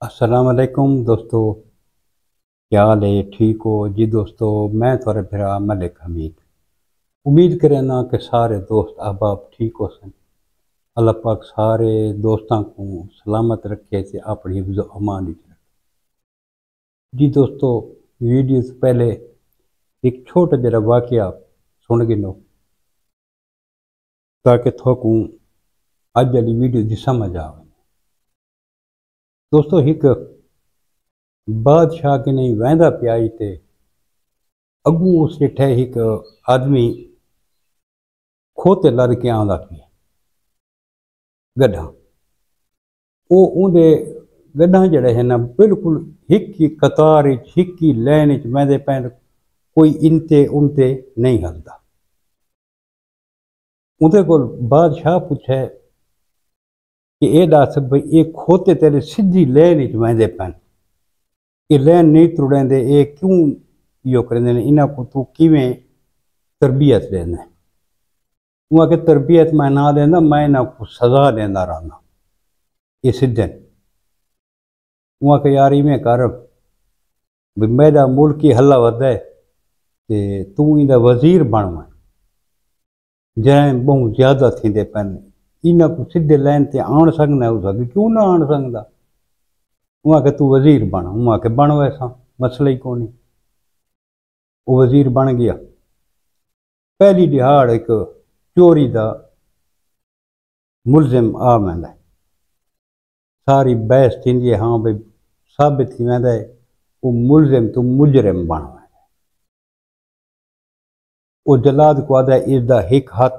अस्सलाम वालेकुम दोस्तों। क्या हाल है? ठीक हो जी दोस्तों? मैं थोड़े फिर मलिक हमीद उम्मीद करें ना कि सारे दोस्त अहबाब ठीक हो सन। अल्लाह पाक सारे दोस्तों को सलामत रखे से अपनी हिफ्ज़ अमान विच रखे। जी दोस्तों, वीडियो से पहले एक छोटा जरा वाकया सुन गिनो ताकि थोकू अज वाली वीडियो की समझ आवे। दोस्तों, एक बादशाह के नहीं वहदा प्याई ते अगू उस डिठे एक आदमी खोते लद के आंदा पिया गड्ढा। वो उनके गड्ढा जड़े है ना बिल्कुल हिक ही कतार हिक ही लैन वहदे पैन, कोई इनते उनते नहीं हलदा। उदे को बादशाह पूछे कि ये दस भाई ये खोते तेरे सीधी लैन वहदे पैन, ये लैन नहीं तुड़ेंदे, ये क्यों यो करेंदे ने, इन्हां को तू किवें तरबियत देना? वहाँ के तरबियत मैं ना देना, मैं इन्हां को सजा देना रहना, ये सीधे वहाँ के यार इवें कर भी मेरा मुल्क ही हल्ला वध है ते तू इंदा वजीर बन। जैन बहुत ज्यादा थींदे पैन, इन्हां को सीधे लाइन ते आण सकना हो सके, क्यों ना आण सकदा? वहाँ के तू वजीर बन, वहाँ के बन, वैसा मसला ही कोनी। वो वजीर बन गया। पहली दिहाड़ एक चोरी का मुलजिम आ वेंदा है। सारी बहस थींदी है, हाँ भाई साबित थी वेंदा है वो मुलजिम तो मुजरिम बन वेंदा है। वो जलाद को आदा है इसका एक हाथ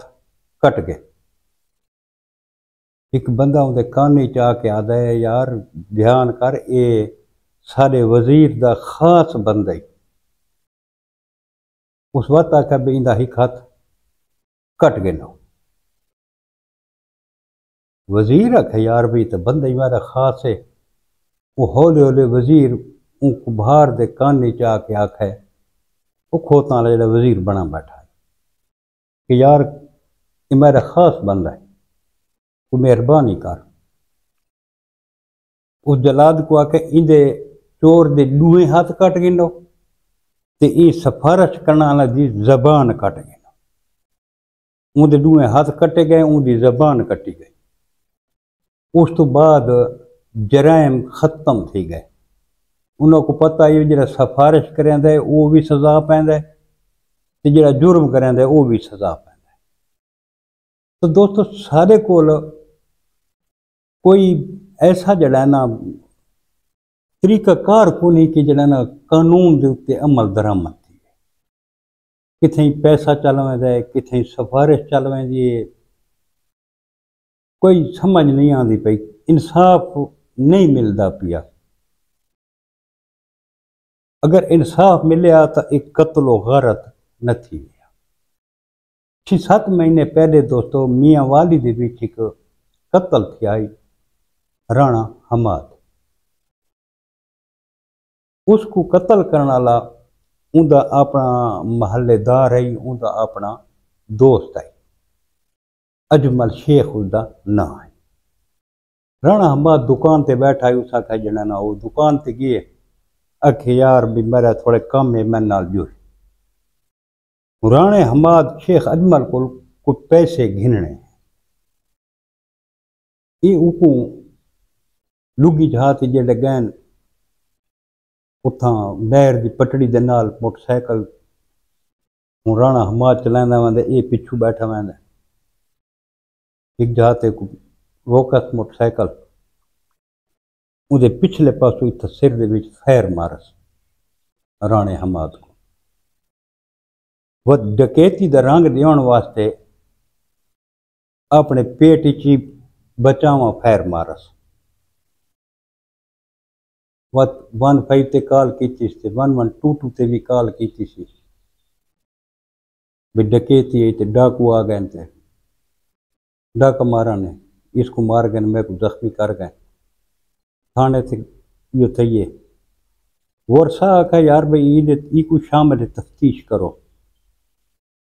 कट गया। एक बंदा उनके कान च आके आदा है, यार ध्यान कर, ये सारे वजीर का खास बंदा ही। उस वक्त आख्या भी इंदा एक हाथ कट गया। वजीर आखे यार भी तो बंदा ही मेरा खास है। वो हौले हौले वजीर उनको बाहर दे कान च आके आखे, वो खोता वाला जो वजीर बना बैठा है कि यार ये मेरा खास बंदा है, तू मेहरबानी कर। उस जलाद को आके इंदे चोर दे दूए हाथ कट गिनो ते ये सिफारिश करने वाला दी जबान कट गई। उनके दूए हाथ कटे गए, उनकी जबान कटी गई। उस तो बाद जराइम खत्म थी गए। उन्होंने पता है जो सिफारिश करेंदा है वो भी सजा पैंदा है ते जो जुर्म करेंदा है वो भी सजा पैंदा है। तो दोस्तों, सारे कोल कोई ऐसा जड़ा ना तरीकाकार को नहीं कि जड़ा ना कानून के उत्ते अमल दरामद थी है। किथे पैसा चल वेंदा है, किथे सिफारिश चल वेंदी है, कोई समझ नहीं आती पई, इंसाफ नहीं मिलता पिया। अगर इंसाफ मिलया तो एक कत्ल व गारत न थी। 6-7 महीने पहले दोस्तों मियाँ वाली दे विच एक कत्ल थी आई, राणा हमाद। उसको कत्ल करने वाला उनका अपना महल्लेदार है, उनका अपना दोस्त है, अजमल शेख उसका ना है। राणा हमाद दुकान ते बैठा है, उस आखा जना ना वो दुकान ते गए, आखे यार भी मेरा थोड़े कम है, मैं नाल जुड़। राणे हमाद शेख अजमल को पैसे घिनने, ये उको लुगी जहाज जेडे गैन उथा नहर की पटड़ी दे नाल मोटरसाइकिल हूँ राणा हमाद चलांदा वेंदा, ये पिछू बैठा वेंदा। एक जहाते रोकस मोटरसाइकिल, उहदे पिछले पासों इत्थे सिर दे विच फैर मारस राणे हमाद को। वह डकैती का रंग देने वास्ते अपने पेट च बचावा फैर मारस। 115 ते कॉल की, 1122 ते भी कॉल की भी डकैती है तो डाकू आ गए थे, डाका मारा ने इसको मार गए, मेरे को जख्मी कर गए। थाने से यो थी वर्षा आखा यार भाई ई को शामिल तफ्तीश करो।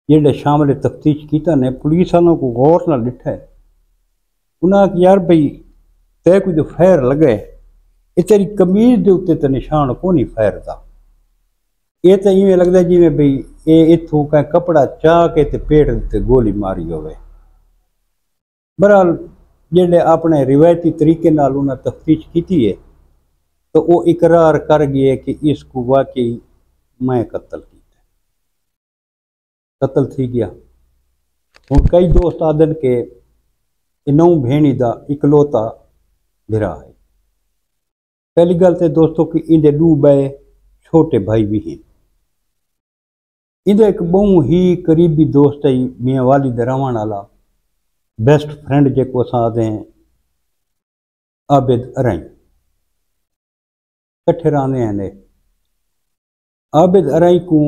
जेडे शामिल तफ्तीश किया ने पुलिस वालों को गौर न डिठा है, उन्हें यार भाई तय को जो फैर लगे ये तेरी कमीज के उत्ते तो निशान को नहीं फैरदा। ये तो इवें लगता जिमें बई ये इथों का कपड़ा चाह के ते पेट उत्ते गोली मारी होवे। बहरहाल जेडे अपने रिवायती तरीके नाल उन्हें तफ्तीश की है तो वो इकरार कर गए कि इसको वाकई मैं कत्ल किया, कत्ल थी गया। हूँ कई दोस्त आदन के नौ भेणी का इकलौता भिरा है। पहली गल तो दोस्तों कि इंदे दो बे छोटे भाई भी हैं। इंदे एक बहु ही करीबी दोस्त है मियाँ वाली दे रहण वाला बेस्ट फ्रेंड जो अस आते हैं आबिद अरई, कट्ठे रहंदे हैं। आबिद अरई को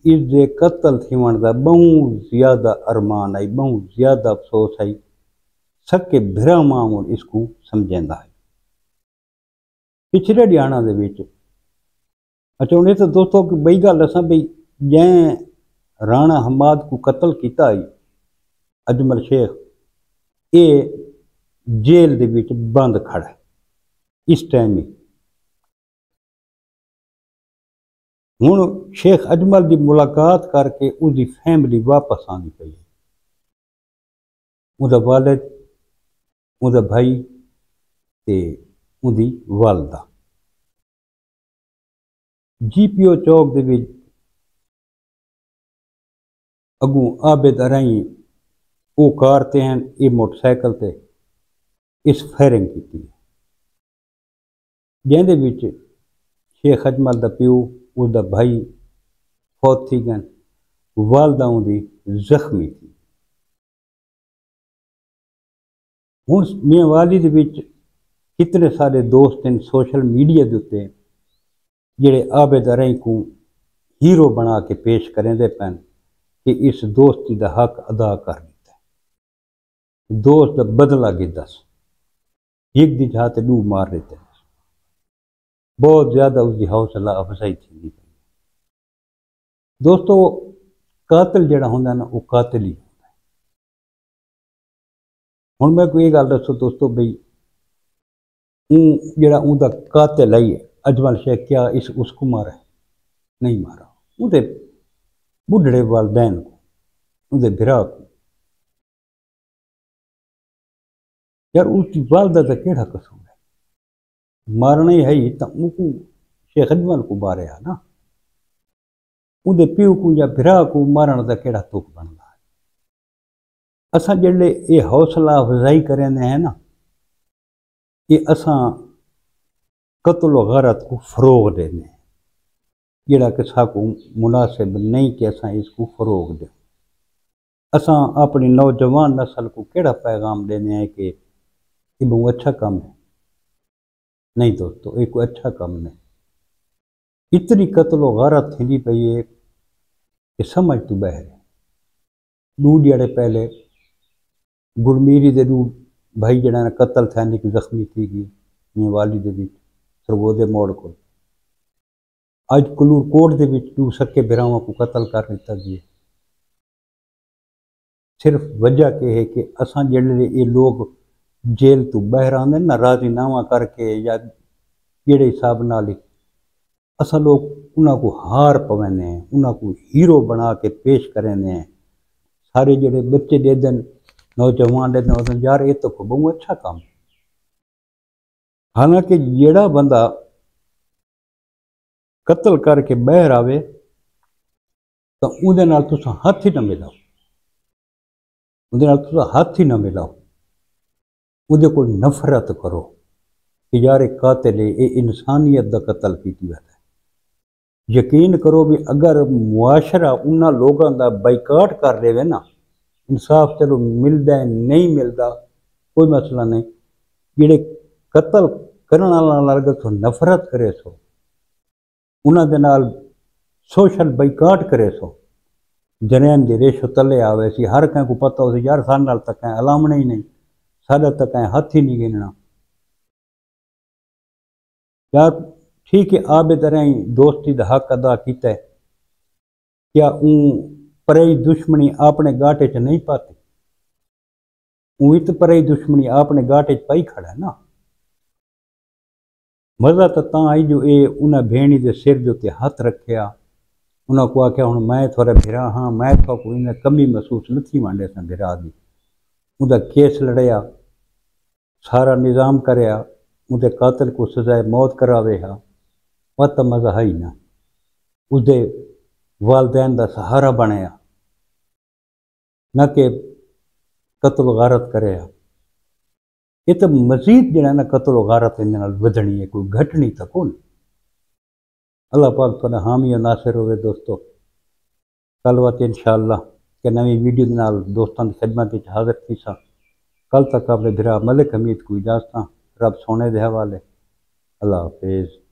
इसके कत्ल थीवण का बहुत ज्यादा अरमान आई, बहुत ज्यादा अफसोस आई। सके भिरा मामूल इसको समझेंदा है। पिछले ध्याना दे विच अच्छा उन्हें तो दोस्तों की बई गल असा बई जै राणा हमाद को कत्ल किया है अजमल शेख, ये जेल दे विच बंद खड़ा है इस टाइम ही। हुण शेख अजमल की मुलाकात करके उसकी फैमिली वापस आनी पई है। उसका वालिद, उसका भाई ते उसकी वालदा GPO चौक दे विच अगू आबिद अरई वो कार ते हैं, ये मोटरसाइकिल ते इस फायरिंग की जिंदे विच शेख अजमल दा प्यो, उसका भाई फौत थी गए, वालदा उहदी जख्मी थी। हुण मियाँ वाली दे विच कितने सारे दोस्त हैं सोशल मीडिया के उत्ते जिहड़े आबिद अरई को हीरो बना के पेश करेंदे पैन कि इस दोस्ती का हक अदा कर दिता, दोस्त का बदला गिदस, एक दी जाते दू मार देते। बहुत ज्यादा उसकी हौसला अफजाई थी। दोस्तों कातिल जड़ा होंदा ना वो कातिल ही होंदा है। हुण मैं कोई गल दसो दोस्तों बई जड़ा उनका कातिल है अजमल शेख, क्या इस उसको मारा है? नहीं मारा। उनके बुढ़ड़े वालदैन को, उनके भिरा को, यार उसकी वालदा का केड़ा कसूर है? मारना ही है तो उनको शेख अजमल को मारे ना, उनके प्यो को या भिरा को मारण का केड़ा तुक बनता है? असा जेडे ये हौसला अफजाई करेंदे हैं ना, ये असा कत्ल गारत को फरोग देने हैं, जेड़ा कि साकू मुनासिब नहीं कि असा इसको फरोग दें। असा अपनी नौजवान नस्ल को केड़ा पैगाम देने हैं कि ये बहुत अच्छा काम है? नहीं दोस्तों, ये कोई अच्छा काम नहीं। इतनी कत्लो गारत थी पई है कि समझ तो बहर है। दू जड़े पहले गुरमीरी दे दू भाई जड़ा कत्ल थे निक जख्मी थी गई मियाँ वाली दे विच सरगोदे मोड़ को। अज कलूर कोट दे विच दू सके बिरावां को कत्ल कर दिता गया। सिर्फ वजह के है कि असा जड़े ये लोग जेल तो बहर आंदे ना राजीनामा करके या जेड़े हिसाब नाल ही असा लोग उन्होंने को हार पवेंदे हैं, उन्होंने को हीरो बना के पेश करेंदे हैं। सारे जेडे बच्चे दे दिन नौजवान दे दिन यार ये तो बहुत अच्छा काम है। हालांकि जेड़ा बंदा कत्ल करके बहर आवे तो उहदे नाल तुसां हाथ ही ना मिलाओ, उहदे नाल तुसां हाथ ही ना मिलाओ, उहदे कोल नफरत करो कि यार एक कातिल है, ये इंसानियत का कत्ल कीती है। यकीन करो भी अगर मुआशरा उन्होंने लोगों का बाइकाट कर देवे ना, इंसाफ चलो मिलता है नहीं मिलता कोई मसला नहीं, जेडे कत्ल करने वाला अगर तो नफरत करे सो उन्होंने नाल सोशल बाइकाट करे सो जनेन की रेशो तले आवे सी, हर कहीं को पता हो यार सारे नाल तक अलामना ही नहीं, साढ़े तक हाथ ही नहीं गिनना। यार ठीक है आबिद अरई दोस्ती का हक अदा किया है, क्या परई दुश्मनी अपने गाटे च नहीं पाती? इत परई दुश्मनी अपने गाटे च पाई खड़ा है ना। मज़ा तो तां आई जो ये उन्हें भेणी के सिर के उत्ते हथ रखिया, उन्होंने को आख्या हुण मैं थोड़ा भिरा हाँ, मैं तो कोई इन्हें कमी महसूस न थी वांडे से भिरा की। उनका केस लड़िया, सारा निज़ाम करया, उनके कातिल को सजाए मौत करावे हा, वह तो मज़ा है ही ना। उसके वालदैन का सहारा बनया, न कि कत्ल गारत करे। ये तो मजीद जो ना कत्ल गारत इन वधनी है, कोई घटनी तो कौन। अल्लाह पाक तुहाडा हामी और नासिर होवे दोस्तों। कल वात इंशाअल्लाह के नवी वीडियो के नाल दोस्तों की खिदमत में हाजिर थी सा। कल तक अपने भिरा मलिक हमीद को इजाजत, रब सोने दे हवाले। अल्लाह हाफिज़।